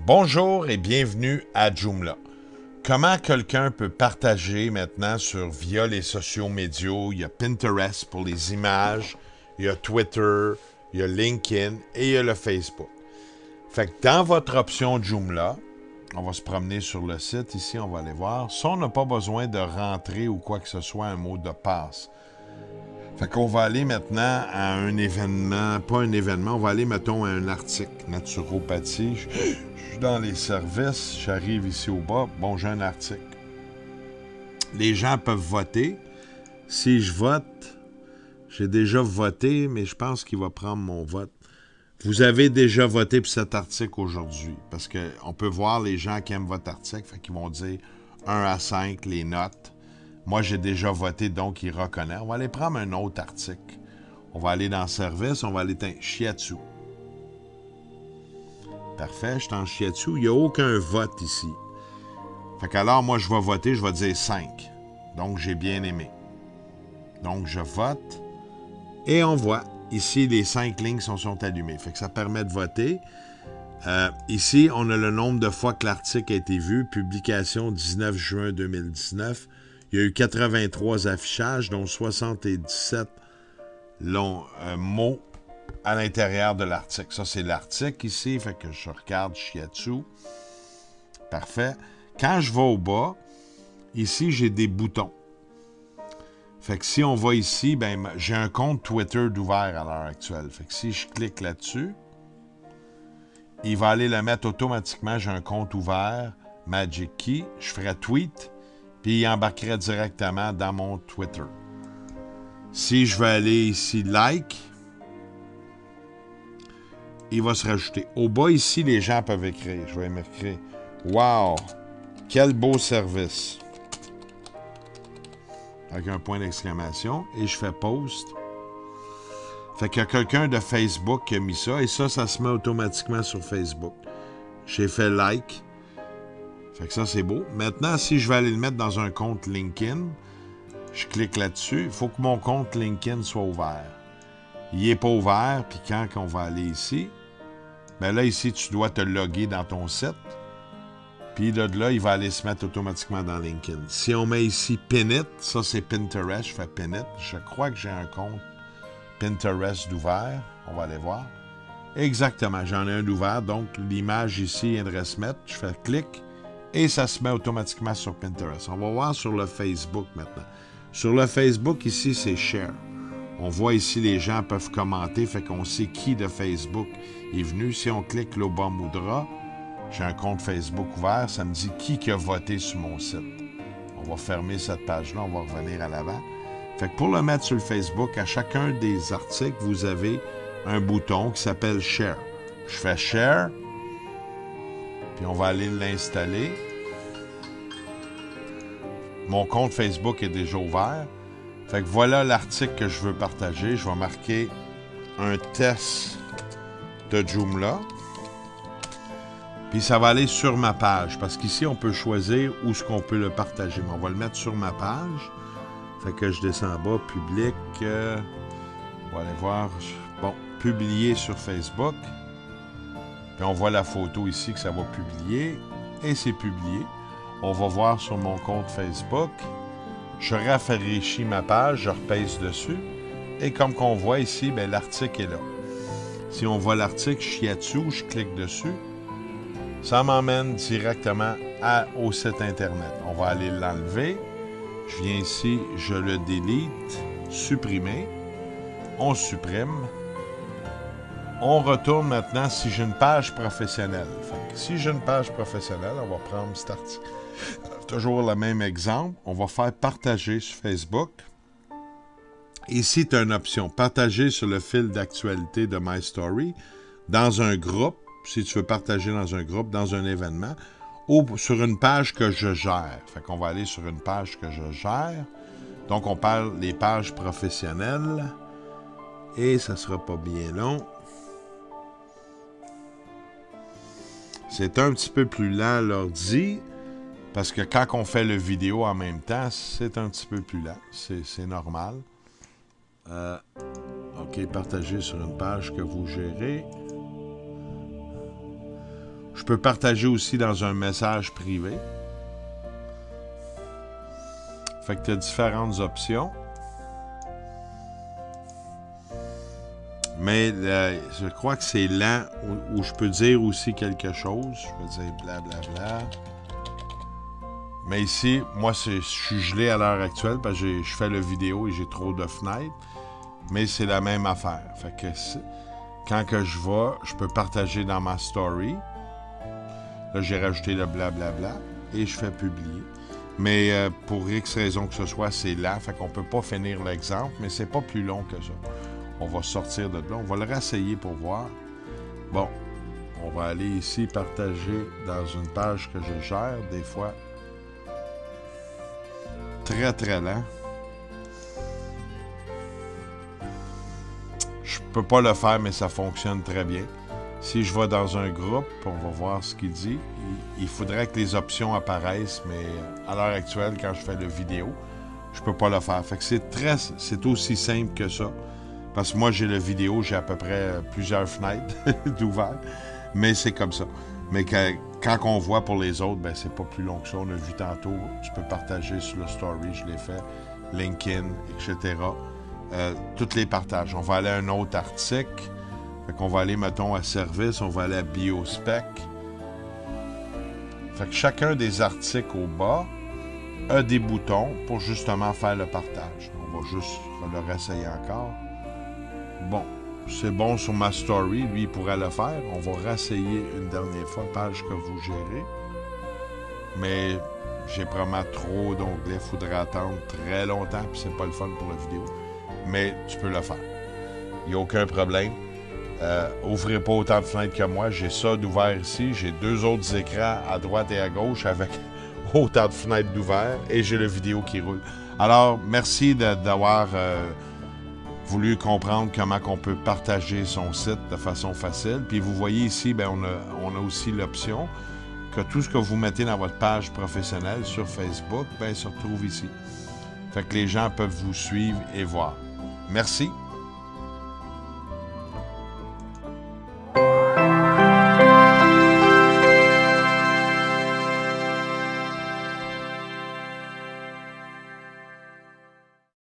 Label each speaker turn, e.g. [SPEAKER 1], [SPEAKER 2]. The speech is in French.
[SPEAKER 1] Bonjour et bienvenue à Joomla. Comment quelqu'un peut partager maintenant via les sociaux médias? Il y a Pinterest pour les images, il y a Twitter, il y a LinkedIn et il y a le Facebook. Fait que dans votre option Joomla, on va se promener sur le site ici, on va aller voir. Ça, on n'a pas besoin de rentrer ou quoi que ce soit un mot de passe. Fait qu'on va aller maintenant à un événement, pas un événement, on va aller, mettons, à un article, naturopathie. Je suis dans les services, j'arrive ici au bas, bon, j'ai un article. Les gens peuvent voter. Si je vote, j'ai déjà voté, mais je pense qu'il va prendre mon vote. Vous avez déjà voté pour cet article aujourd'hui, parce qu'on peut voir les gens qui aiment votre article, fait qu'ils vont dire 1 à 5 les notes. Moi, j'ai déjà voté, donc il reconnaît. On va aller prendre un autre article. On va aller dans Service, on va aller dans Shiatsu. Parfait, je suis en Shiatsu. Il n'y a aucun vote ici. Fait qu'alors, moi, je vais voter, je vais dire 5. Donc, j'ai bien aimé. Donc, je vote. Et on voit, ici, les 5 lignes sont allumées. Fait que ça permet de voter. Ici, on a le nombre de fois que l'article a été vu. Publication 19 juin 2019. Il y a eu 83 affichages, dont 77 mots à l'intérieur de l'article. Ça, c'est l'article ici, fait que je regarde Shiatsu. Parfait. Quand je vais au bas, ici, j'ai des boutons. Fait que si on va ici, ben, j'ai un compte Twitter d'ouvert à l'heure actuelle. Fait que si je clique là-dessus, il va aller le mettre automatiquement. J'ai un compte ouvert, Magic Key. Je ferai tweet. Puis il embarquerait directement dans mon Twitter. Si je vais aller ici, like, il va se rajouter. Au bas, ici, les gens peuvent écrire. Je vais m'écrire. Wow! Quel beau service! Avec un point d'exclamation. Et je fais post. Fait qu'il y a quelqu'un de Facebook qui a mis ça. Et ça se met automatiquement sur Facebook. J'ai fait like. Fait que ça, c'est beau. Maintenant, si je vais aller le mettre dans un compte LinkedIn, je clique là-dessus. Il faut que mon compte LinkedIn soit ouvert. Il n'est pas ouvert, puis quand on va aller ici, bien là, ici, tu dois te loguer dans ton site. Puis là, il va aller se mettre automatiquement dans LinkedIn. Si on met ici Pin It, ça, c'est Pinterest. Je fais Pin It. Je crois que j'ai un compte Pinterest d'ouvert. On va aller voir. Exactement, j'en ai un d'ouvert. Donc, l'image ici viendrait se mettre. Je fais clic. Et ça se met automatiquement sur Pinterest. On va voir sur le Facebook maintenant. Sur le Facebook, ici, c'est Share. On voit ici, les gens peuvent commenter, fait qu'on sait qui de Facebook est venu. Si on clique Lobamudra, j'ai un compte Facebook ouvert, ça me dit qui a voté sur mon site. On va fermer cette page-là, on va revenir à l'avant. Fait que pour le mettre sur le Facebook, à chacun des articles, vous avez un bouton qui s'appelle Share. Je fais Share. Puis on va aller l'installer. Mon compte Facebook est déjà ouvert. Fait que voilà l'article que je veux partager. Je vais marquer un test de Joomla. Puis ça va aller sur ma page. Parce qu'ici, on peut choisir où est-ce qu'on peut le partager. Mais on va le mettre sur ma page. Fait que je descends en bas, public. On va aller voir. Bon, publier sur Facebook. Puis on voit la photo ici que ça va publier. Et c'est publié. On va voir sur mon compte Facebook. Je rafraîchis ma page, je repèse dessus. Et comme qu'on voit ici, bien, l'article est là. Si on voit l'article Shiatsu, je clique dessus. Ça m'emmène directement au site Internet. On va aller l'enlever. Je viens ici, je le délite, supprimer. On supprime. On retourne maintenant si j'ai une page professionnelle. Fait que si j'ai une page professionnelle, on va prendre cet article. Toujours le même exemple. On va faire partager sur Facebook. Ici, tu as une option. Partager sur le fil d'actualité de My Story, dans un groupe, si tu veux partager dans un groupe, dans un événement, ou sur une page que je gère. Fait qu'on va aller sur une page que je gère. Donc, on parle des pages professionnelles. Et ça ne sera pas bien long. C'est un petit peu plus lent l'ordi, parce que quand on fait le vidéo en même temps, c'est un petit peu plus lent. C'est normal. OK, partager sur une page que vous gérez. Je peux partager aussi dans un message privé. Fait que tu as différentes options. Mais je crois que c'est lent où je peux dire aussi quelque chose. Je peux dire blablabla. Mais ici, moi, je suis gelé à l'heure actuelle parce que je fais la vidéo et j'ai trop de fenêtres. Mais c'est la même affaire. Fait que quand que je vais, je peux partager dans ma story. Là, j'ai rajouté le blablabla et je fais publier. Mais pour X raison que ce soit, c'est lent. Fait qu'on peut pas finir l'exemple, mais c'est pas plus long que ça. On va sortir de là. On va le réessayer pour voir. Bon, on va aller ici partager dans une page que je gère. Des fois, très, très lent. Je peux pas le faire, mais ça fonctionne très bien. Si je vais dans un groupe, on va voir ce qu'il dit. Il faudrait que les options apparaissent, mais à l'heure actuelle, quand je fais la vidéo, je peux pas le faire. Fait que c'est aussi simple que ça. Parce que moi, j'ai la vidéo, j'ai à peu près plusieurs fenêtres d'ouvert. Mais c'est comme ça. Mais quand on voit pour les autres, ben c'est pas plus long que ça. On a vu tantôt, tu peux partager sur le story, je l'ai fait, LinkedIn, etc. Tous les partages. On va aller à un autre article. Fait qu'on va aller, mettons, à service, on va aller à biospec. Fait que chacun des articles au bas a des boutons pour justement faire le partage. On va juste le réessayer encore. Bon, c'est bon sur ma story, lui il pourrait le faire. On va réessayer une dernière fois, page que vous gérez. Mais j'ai vraiment trop d'onglets, il faudrait attendre très longtemps, puis c'est pas le fun pour la vidéo. Mais tu peux le faire. Il n'y a aucun problème. Ouvrez pas autant de fenêtres que moi. J'ai ça d'ouvert ici. J'ai 2 autres écrans à droite et à gauche avec autant de fenêtres d'ouvert et j'ai la vidéo qui roule. Alors, merci d'avoir voulu comprendre comment on peut partager son site de façon facile. Puis vous voyez ici, ben, on a aussi l'option que tout ce que vous mettez dans votre page professionnelle sur Facebook, ben, se retrouve ici. Fait que les gens peuvent vous suivre et voir. Merci.